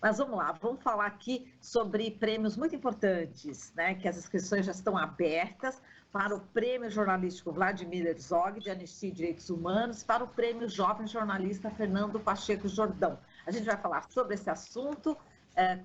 Mas vamos lá, vamos falar aqui sobre prêmios muito importantes, né? Que as inscrições já estão abertas para o Prêmio Jornalístico Vladimir Herzog, de Anistia e Direitos Humanos, para o Prêmio Jovem Jornalista Fernando Pacheco Jordão. A gente vai falar sobre esse assunto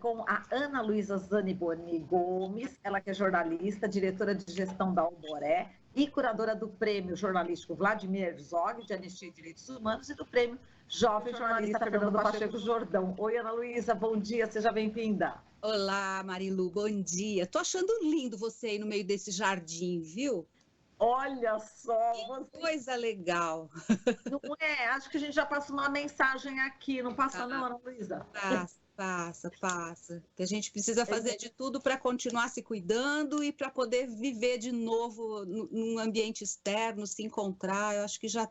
com a Ana Luísa Zaniboni Gomes, ela que é jornalista, diretora de gestão da Alboré e curadora do Prêmio Jornalístico Vladimir Herzog, de Anistia e Direitos Humanos, e do Prêmio Jovem Jornalista Fernando Pacheco Jordão. Oi, Ana Luísa, bom dia, seja bem-vinda. Olá, Marilu, bom dia. Tô achando lindo você aí no meio desse jardim, viu? Olha só! Que coisa legal. Não é? Acho que a gente já passa uma mensagem aqui, não passa não, Ana Luísa? Passa. Que a gente precisa fazer de tudo para continuar se cuidando e para poder viver de novo num ambiente externo, se encontrar. Eu acho que já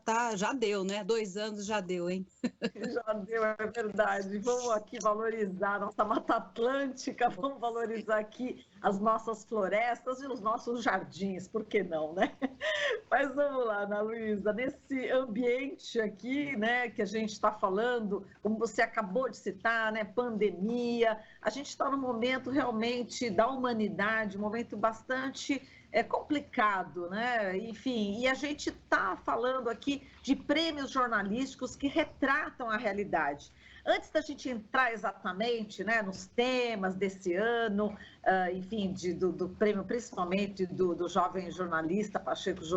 deu, né? 2 anos já deu, hein? Já deu, é verdade. Vamos aqui valorizar a nossa Mata Atlântica, vamos valorizar aqui as nossas florestas e os nossos jardins, por que não, né? Mas vamos lá, Ana Luísa, nesse ambiente aqui, né, que a gente está falando, como você acabou de citar, né, pandemia, a gente está num momento realmente da humanidade, um momento bastante complicado, né? Enfim, e a gente está falando aqui de prêmios jornalísticos que retratam a realidade. Antes da gente entrar exatamente, né, nos temas desse ano, enfim, do prêmio, principalmente do jovem jornalista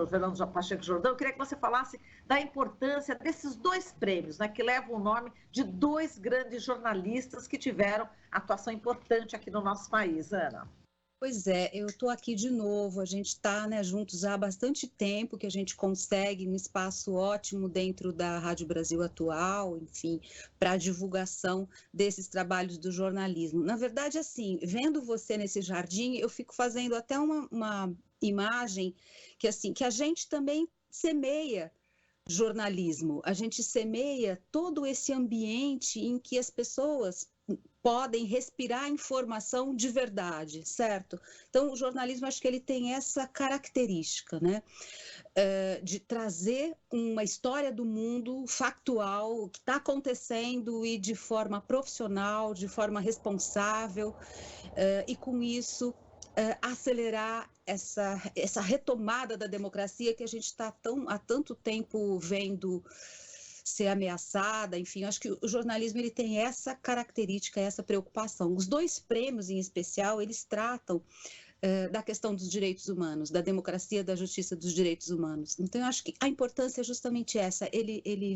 Fernando Pacheco Jordão, eu queria que você falasse da importância desses 2 prêmios, né, que levam o nome de 2 grandes jornalistas que tiveram atuação importante aqui no nosso país, Ana. Pois é, eu estou aqui de novo, a gente está, né, juntos há bastante tempo, que a gente consegue um espaço ótimo dentro da Rádio Brasil Atual, enfim, para a divulgação desses trabalhos do jornalismo. Na verdade, assim, vendo você nesse jardim, eu fico fazendo até uma imagem que, assim, que a gente também semeia jornalismo, a gente semeia todo esse ambiente em que as pessoas podem respirar informação de verdade, certo? Então, o jornalismo, acho que ele tem essa característica, né? De trazer uma história do mundo factual, o que está acontecendo e de forma profissional, de forma responsável, e com isso acelerar essa retomada da democracia que a gente está há tanto tempo vendo ser ameaçada, enfim, acho que o jornalismo ele tem essa característica, essa preocupação. Os 2 prêmios, em especial, eles tratam da questão dos direitos humanos, da democracia, da justiça dos direitos humanos. Então, eu acho que a importância é justamente essa, ele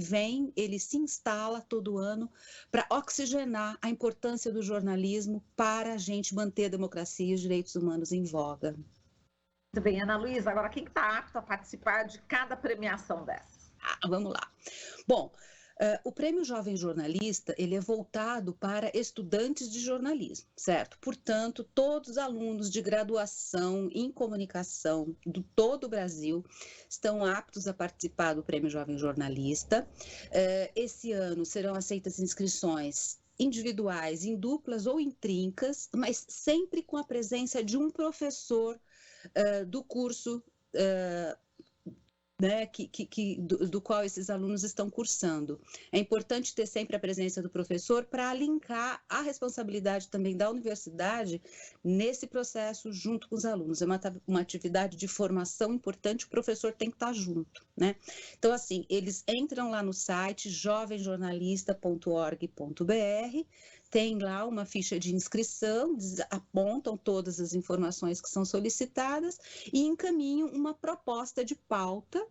se instala todo ano para oxigenar a importância do jornalismo para a gente manter a democracia e os direitos humanos em voga. Muito bem, Ana Luísa, agora quem está apto a participar de cada premiação dessa? Vamos lá. Bom, o Prêmio Jovem Jornalista, ele é voltado para estudantes de jornalismo, certo? Portanto, todos os alunos de graduação em comunicação de todo o Brasil estão aptos a participar do Prêmio Jovem Jornalista. Esse ano serão aceitas inscrições individuais, em duplas ou em trincas, mas sempre com a presença de um professor do curso né, do qual esses alunos estão cursando. É importante ter sempre a presença do professor para linkar a responsabilidade também da universidade nesse processo junto com os alunos. É uma atividade de formação importante, o professor tem que estar junto, né? Então, assim, eles entram lá no site jovenjornalista.org.br, tem lá uma ficha de inscrição, apontam todas as informações que são solicitadas e encaminham uma proposta de pauta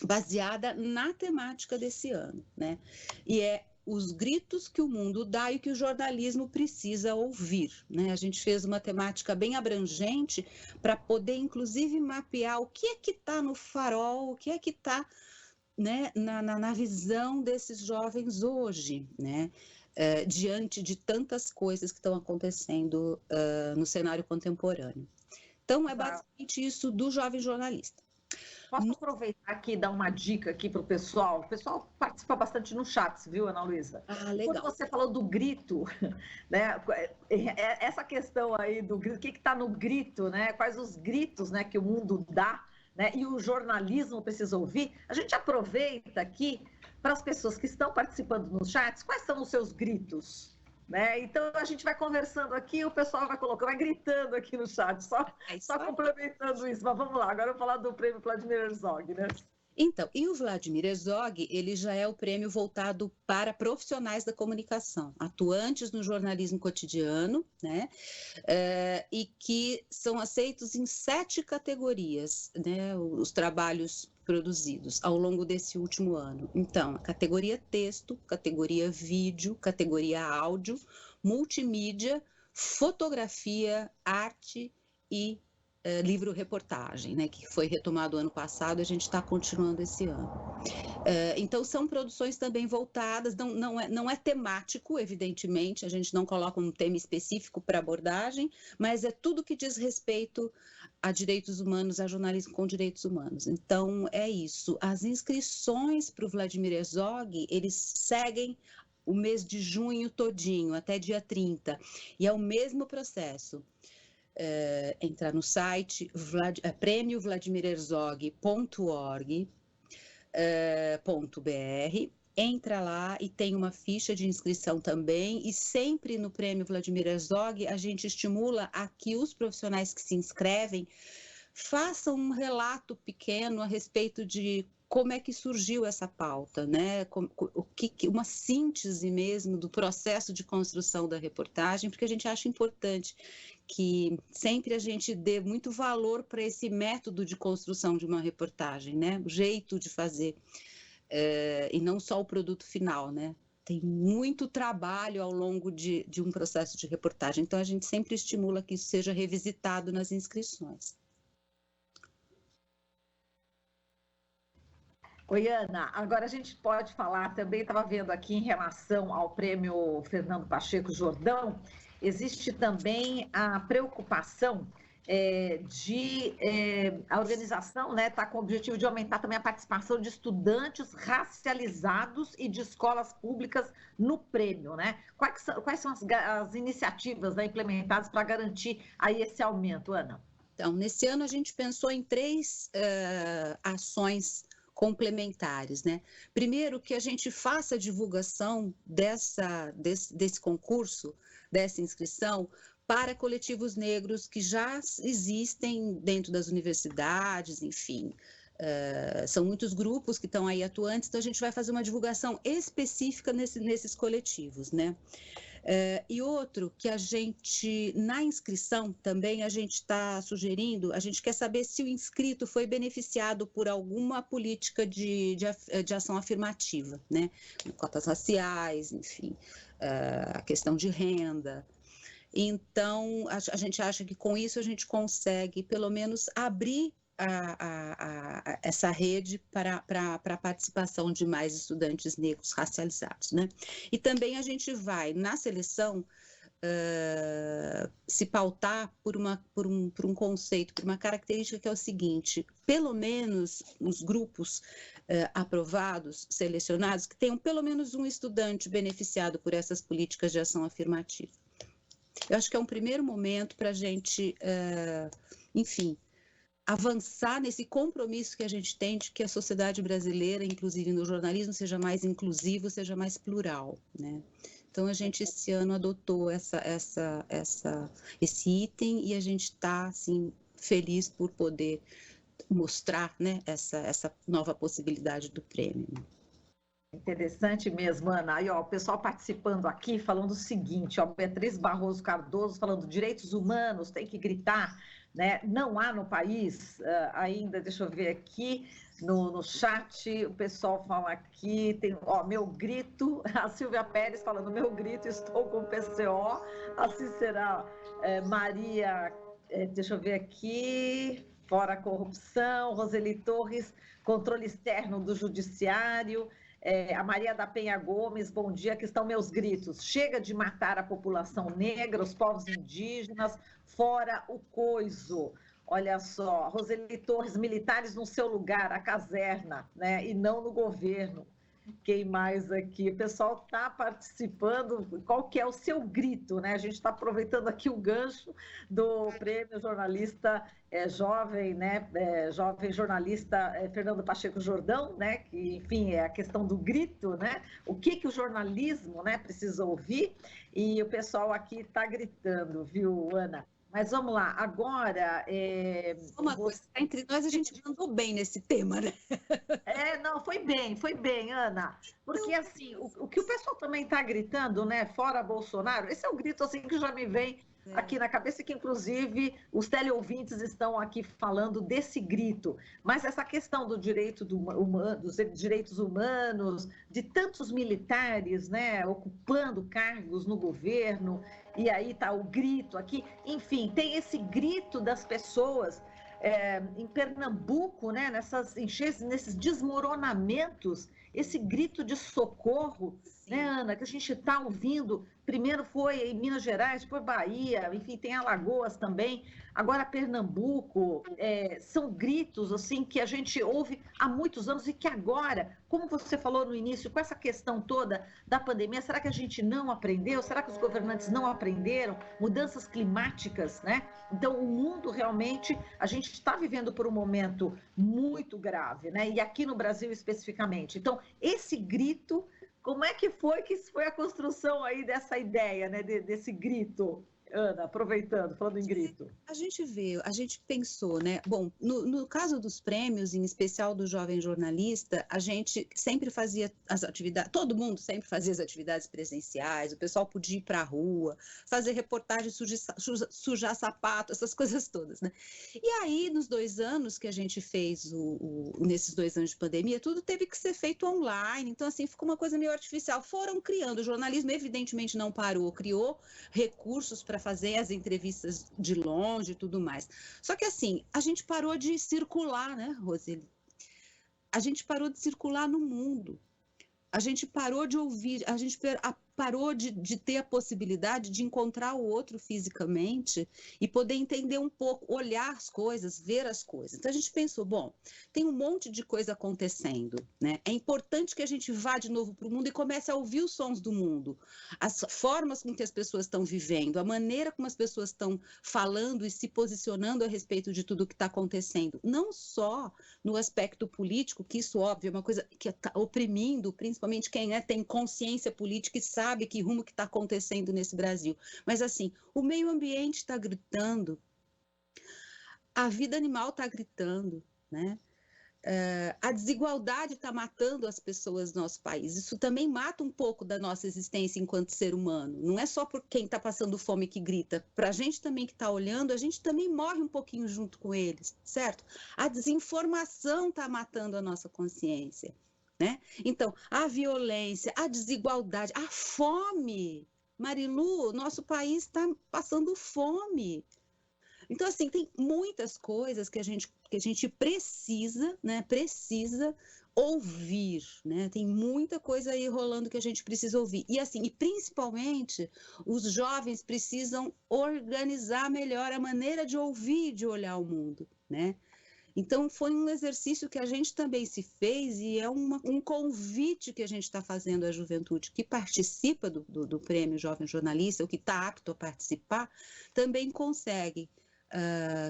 baseada na temática desse ano, né? E é os gritos que o mundo dá e que o jornalismo precisa ouvir, né? A gente fez uma temática bem abrangente para poder, inclusive, mapear o que é que está no farol, o que é que está, né, na visão desses jovens hoje, né? Diante de tantas coisas que estão acontecendo no cenário contemporâneo. Então, é basicamente isso do jovem jornalista. Posso aproveitar aqui e dar uma dica aqui para o pessoal? O pessoal participa bastante no chat, viu, Ana Luísa? Legal. Quando você falou do grito, né? Essa questão aí do grito, o que está no grito, né? Quais os gritos, né, que o mundo dá, né? E o jornalismo precisa ouvir. A gente aproveita aqui para as pessoas que estão participando nos chats, quais são os seus gritos? né? Então a gente vai conversando aqui, o pessoal vai colocando, vai gritando aqui no chat, só complementando isso. Mas vamos lá, agora eu vou falar do prêmio Vladimir Herzog, né? Então, e o Vladimir Herzog, ele já é o prêmio voltado para profissionais da comunicação, atuantes no jornalismo cotidiano, né? E que são aceitos em 7 categorias, né? Os trabalhos produzidos ao longo desse último ano. Então, a categoria texto, categoria vídeo, categoria áudio, multimídia, fotografia, arte e livro-reportagem, né, que foi retomado ano passado, a gente está continuando esse ano. Então, são produções também voltadas, não é temático, evidentemente, a gente não coloca um tema específico para abordagem, mas é tudo que diz respeito a direitos humanos, a jornalismo com direitos humanos. Então, é isso. As inscrições para o Vladimir Herzog, eles seguem o mês de junho todinho, até dia 30, e é o mesmo processo. Entrar no site prêmiovladimirherzog.org.br, entra lá e tem uma ficha de inscrição também, e sempre no Prêmio Vladimir Herzog a gente estimula a que os profissionais que se inscrevem façam um relato pequeno a respeito de como é que surgiu essa pauta, né? Uma síntese mesmo do processo de construção da reportagem, porque a gente acha importante que sempre a gente dê muito valor para esse método de construção de uma reportagem, né? O jeito de fazer, e não só o produto final, né? Tem muito trabalho ao longo de um processo de reportagem, então a gente sempre estimula que isso seja revisitado nas inscrições. Oi, Ana, agora a gente pode falar também, estava vendo aqui em relação ao prêmio Fernando Pacheco Jordão, existe também a preocupação a organização está com o objetivo de aumentar também a participação de estudantes racializados e de escolas públicas no prêmio, né? Quais são as iniciativas, né, implementadas para garantir aí esse aumento, Ana? Então, nesse ano a gente pensou em 3 ações complementares, né? Primeiro, que a gente faça a divulgação desse concurso, dessa inscrição, para coletivos negros que já existem dentro das universidades, enfim. São muitos grupos que estão aí atuantes, então a gente vai fazer uma divulgação específica nesses coletivos, né? E outro que a gente, na inscrição também, a gente está sugerindo, a gente quer saber se o inscrito foi beneficiado por alguma política de ação afirmativa, né? Cotas raciais, enfim, a questão de renda. Então, a gente acha que com isso a gente consegue, pelo menos, abrir essa rede para a participação de mais estudantes negros racializados, né? E também a gente vai, na seleção, se pautar por um conceito, por uma característica que é o seguinte: pelo menos os grupos aprovados, selecionados, que tenham pelo menos um estudante beneficiado por essas políticas de ação afirmativa. Eu acho que é um primeiro momento para a gente, enfim, avançar nesse compromisso que a gente tem de que a sociedade brasileira, inclusive no jornalismo, seja mais inclusivo, seja mais plural, né? Então, a gente esse ano adotou esse item e a gente está, assim, feliz por poder mostrar, né, essa nova possibilidade do prêmio. Interessante mesmo, Ana. Aí, ó, o pessoal participando aqui, falando o seguinte, ó, Beatriz Barroso Cardoso falando direitos humanos, tem que gritar, né? Não há no país ainda, deixa eu ver aqui no chat, o pessoal fala aqui, tem, ó, meu grito, a Silvia Pérez falando, meu grito, estou com o PCO, assim será Maria, deixa eu ver aqui, fora a corrupção, Roseli Torres, controle externo do judiciário, a Maria da Penha Gomes, bom dia, aqui estão meus gritos. Chega de matar a população negra, os povos indígenas, fora o coiso. Olha só, Roseli Torres, militares no seu lugar, a caserna, né? E não no governo. Quem mais aqui? O pessoal está participando. Qual que é o seu grito, né? A gente está aproveitando aqui o gancho do prêmio jornalista jovem, né? Jovem jornalista Fernando Pacheco Jordão, né? Que, enfim, é a questão do grito, né? O que o jornalismo, né, precisa ouvir? E o pessoal aqui está gritando, viu, Ana? Mas vamos lá, agora... Uma coisa, entre nós a gente mandou bem nesse tema, né? Não, foi bem, Ana. Porque, assim, o que o pessoal também está gritando, né, fora Bolsonaro, esse é um grito, assim, que já me vem aqui na cabeça, que, inclusive, os teleouvintes estão aqui falando desse grito. Mas essa questão do direito dos direitos humanos, de tantos militares, né, ocupando cargos no governo, e aí está o grito aqui. Enfim, tem esse grito das pessoas em Pernambuco, né, nessas enchentes, nesses desmoronamentos, esse grito de socorro, né, Ana, que a gente está ouvindo. Primeiro foi em Minas Gerais, depois Bahia, enfim, tem Alagoas também, agora Pernambuco. São gritos assim que a gente ouve há muitos anos e que agora, como você falou no início, com essa questão toda da pandemia, será que a gente não aprendeu? Será que os governantes não aprenderam? Mudanças climáticas, né? Então, o mundo realmente, a gente está vivendo por um momento muito grave, né? E aqui no Brasil especificamente. Então, esse grito, como é que foi a construção aí dessa ideia, né? Desse grito? Ana, aproveitando, falando em grito. A gente pensou, né? Bom, no caso dos prêmios, em especial do Jovem Jornalista, a gente sempre fazia as atividades, todo mundo sempre fazia as atividades presenciais, o pessoal podia ir para a rua, fazer reportagem, sujar sapato, essas coisas todas, né? E aí, nos 2 anos que a gente fez, nesses 2 anos de pandemia, tudo teve que ser feito online, então, assim, ficou uma coisa meio artificial. Foram criando, o jornalismo evidentemente não parou, criou recursos para fazer as entrevistas de longe e tudo mais. Só que assim, a gente parou de circular, né, Roseli? A gente parou de circular no mundo. A gente parou de ouvir, a gente parou de ter a possibilidade de encontrar o outro fisicamente e poder entender um pouco, olhar as coisas, ver as coisas. Então a gente pensou, bom, tem um monte de coisa acontecendo, né? É importante que a gente vá de novo para o mundo e comece a ouvir os sons do mundo, as formas com que as pessoas estão vivendo, a maneira como as pessoas estão falando e se posicionando a respeito de tudo o que está acontecendo, não só no aspecto político, que isso, óbvio, é uma coisa que está oprimindo, principalmente quem tem consciência política e sabe que rumo que está acontecendo nesse Brasil. Mas, assim, o meio ambiente está gritando, a vida animal está gritando, né? A desigualdade está matando as pessoas do nosso país. Isso também mata um pouco da nossa existência enquanto ser humano. Não é só por quem está passando fome que grita. Para a gente também que está olhando, a gente também morre um pouquinho junto com eles, certo? A desinformação está matando a nossa consciência, né? Então, a violência, a desigualdade, a fome. Marilu, nosso país está passando fome. Então, assim, tem muitas coisas que a gente precisa, né? Precisa ouvir, né? Tem muita coisa aí rolando que a gente precisa ouvir. E assim, e principalmente, os jovens precisam organizar melhor a maneira de ouvir e de olhar o mundo, né? Então, foi um exercício que a gente também se fez e é um convite que a gente está fazendo à juventude que participa do Prêmio Jovem Jornalista, ou que está apto a participar, também consegue,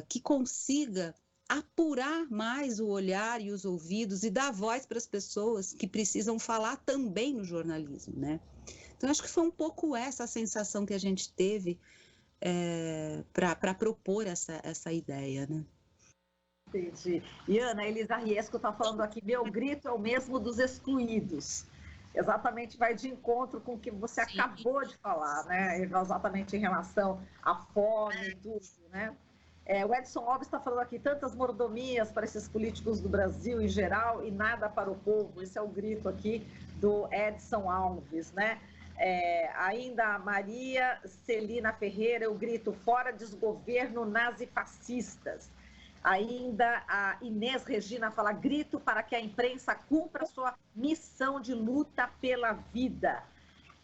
que consiga apurar mais o olhar e os ouvidos e dar voz para as pessoas que precisam falar também no jornalismo, né? Então, acho que foi um pouco essa a sensação que a gente teve para propor essa ideia, né? Entendi. E Ana, Elisa Riesco está falando aqui, meu grito é o mesmo dos excluídos. Exatamente, vai de encontro com o que você acabou de falar, né? Exatamente em relação à fome e tudo, né? O Edson Alves está falando aqui, tantas mordomias para esses políticos do Brasil em geral e nada para o povo. Esse é o grito aqui do Edson Alves, né? Ainda a Maria Celina Ferreira, o grito, fora desgoverno nazifascistas. Ainda a Inês Regina fala, grito para que a imprensa cumpra sua missão de luta pela vida.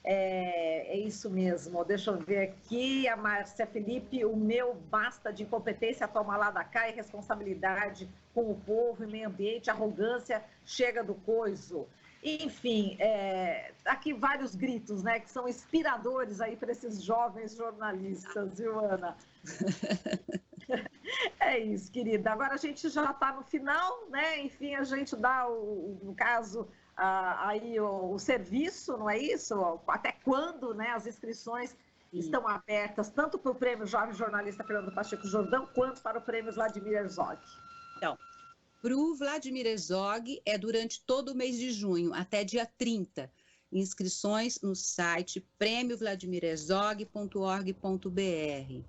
É isso mesmo, deixa eu ver aqui, a Márcia Felipe, o meu basta de incompetência, toma lá da cá, e responsabilidade com o povo e meio ambiente, arrogância chega do coiso. Enfim, aqui vários gritos, né, que são inspiradores aí para esses jovens jornalistas, viu, Ana? É isso, querida. Agora a gente já está no final, né? Enfim, a gente dá, no caso, aí o serviço, não é isso? Até quando, né, as inscrições estão abertas, tanto para o Prêmio Jovem Jornalista Fernando Pacheco Jordão, quanto para o Prêmio Vladimir Herzog. Então, para o Vladimir Herzog é durante todo o mês de junho, até dia 30. Inscrições no site premiovladimirherzog.org.br.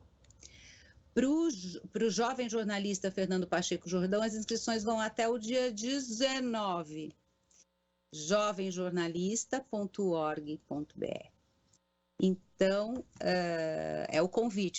Para o jovem jornalista Fernando Pacheco Jordão, as inscrições vão até o dia 19. jovenjornalista.org.br. Então,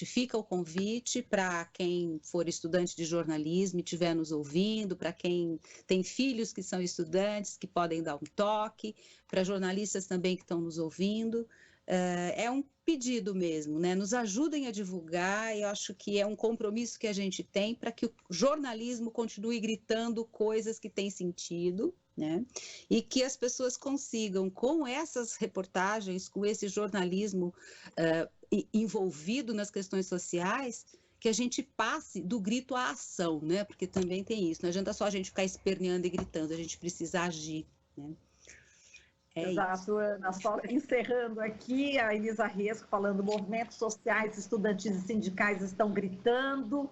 fica o convite para quem for estudante de jornalismo e estiver nos ouvindo, para quem tem filhos que são estudantes, que podem dar um toque, para jornalistas também que estão nos ouvindo. É um pedido mesmo, né? Nos ajudem a divulgar, eu acho que é um compromisso que a gente tem para que o jornalismo continue gritando coisas que têm sentido, né? E que as pessoas consigam, com essas reportagens, com esse jornalismo envolvido nas questões sociais, que a gente passe do grito à ação, né? Porque também tem isso, não adianta só a gente ficar esperneando e gritando, a gente precisa agir, né? Exato, Ana. Só encerrando aqui, a Elisa Riesco falando, movimentos sociais, estudantis e sindicais estão gritando.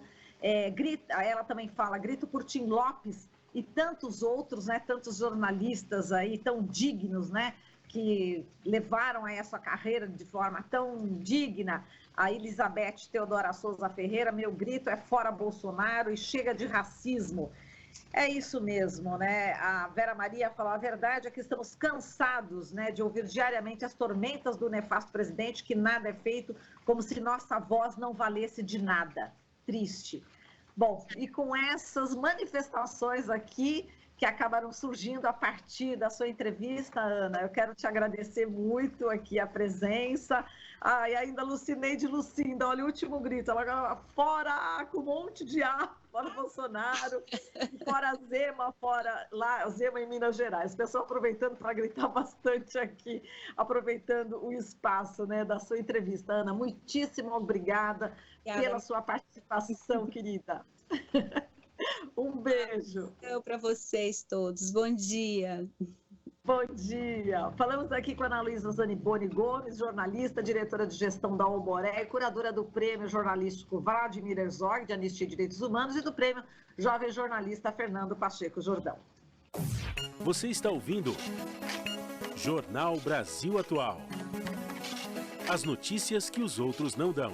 Ela também fala, grito por Tim Lopes e tantos outros, né, tantos jornalistas aí tão dignos, né, que levaram a essa carreira de forma tão digna. A Elizabeth Teodora Souza Ferreira, meu grito é fora Bolsonaro e chega de racismo. É isso mesmo, né? A Vera Maria falou, a verdade é que estamos cansados, né, de ouvir diariamente as tormentas do nefasto presidente, que nada é feito, como se nossa voz não valesse de nada. Triste. Bom, e com essas manifestações aqui, que acabaram surgindo a partir da sua entrevista, Ana, eu quero te agradecer muito aqui a presença. E ainda Lucineide Lucinda, olha o último grito, ela fora com um monte de ar, fora Bolsonaro, fora Zema, fora lá, Zema em Minas Gerais. O pessoal aproveitando para gritar bastante aqui, aproveitando o espaço, né, da sua entrevista. Ana, muitíssimo obrigada pela sua participação, querida. Um beijo. Para vocês todos. Bom dia. Bom dia. Falamos aqui com a Ana Luísa Zaniboni Gomes, jornalista, diretora de gestão da Alboré e curadora do Prêmio Jornalístico Vladimir Herzog, de Anistia e Direitos Humanos, e do Prêmio Jovem Jornalista Fernando Pacheco Jordão. Você está ouvindo Jornal Brasil Atual. As notícias que os outros não dão.